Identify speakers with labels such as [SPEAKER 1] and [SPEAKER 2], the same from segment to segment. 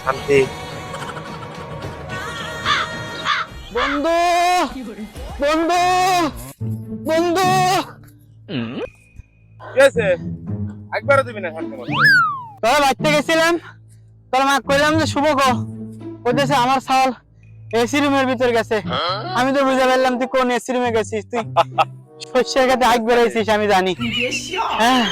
[SPEAKER 1] শান্তি।
[SPEAKER 2] বন্ধু বন্ধু বন্ধু
[SPEAKER 1] কি আছে? একবারও দিবি না শান্তি মতো।
[SPEAKER 2] তোরা বাড়তে গেছিলাম, তোর মা কইলাম যে শুভ গো ওদেশে আমার ছাল এসি রুমের ভিতর গেছে। আমি তো বুঝে পারলাম তুই কোন এসি রুমে গেছিস। তুই শস্যের কাছে আগ বেড়াইছিস আমি জানি। হ্যাঁ,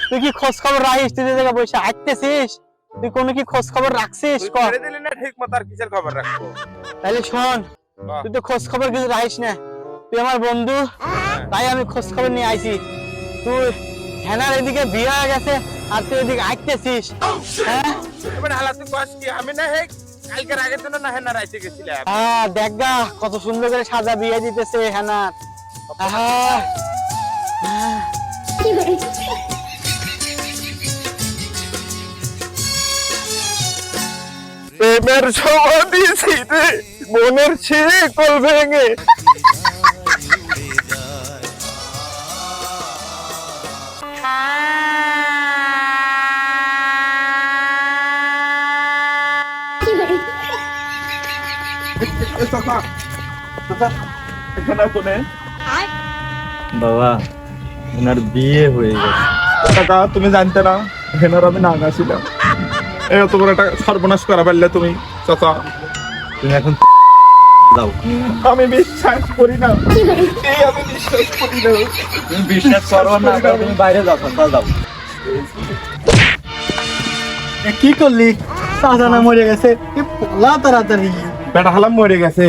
[SPEAKER 2] তুই কি খোঁজ খবর রাখিস? তুই যে জায়গায় বসে হাঁটতেছিস, তুই কোনো কি খোঁজ খবর রাখছিস?
[SPEAKER 1] তুই ছেড়ে দিলি না ঠিক মতো, আর কিসের খবর রাখবো?
[SPEAKER 2] তাহলে শোন, তুই তো খোঁজ খবর কিছু রাখিস না। তুই আমার বন্ধু, তাই আমি খোঁজ খবর নিয়ে আইছি। তুই হেনার এদিকে বিয়ে হয়ে গেছে আর তুই এদিকে হাঁটতেছিস। হ্যাঁ
[SPEAKER 1] এবার হালা তুই কস কি? আমি না হে কালকের আগের দিন না হেনা রাইতে গেছিলাম।
[SPEAKER 2] হ্যাঁ, দেখ গা কত সুন্দর করে সাজা বিয়ে দিতেছে হেনার।
[SPEAKER 1] প্রেমের সমাধি ছিঁড়ে মনের শিকল ভেঙে
[SPEAKER 3] বাবা ওনার বিয়ে হয়ে গেছে।
[SPEAKER 4] কাকা তুমি জানতে না হেনার আমি নাগা ছিলাম। এত বড় একটা সর্বনাশ করা পারলে তুমি চাচা।
[SPEAKER 3] তুমি এখন দাও।
[SPEAKER 4] আমি বিশ্বাস করি না, এই আমি বিশ্বাস করি না।
[SPEAKER 3] তুমি বিশ্বাস করো না করো, তুমি বাইরে যাও, চল দাও। কি করলি? সাজানা মরে গেছে, পলা তাড়াতাড়ি।
[SPEAKER 4] বেটা হালাম মরে গেছে।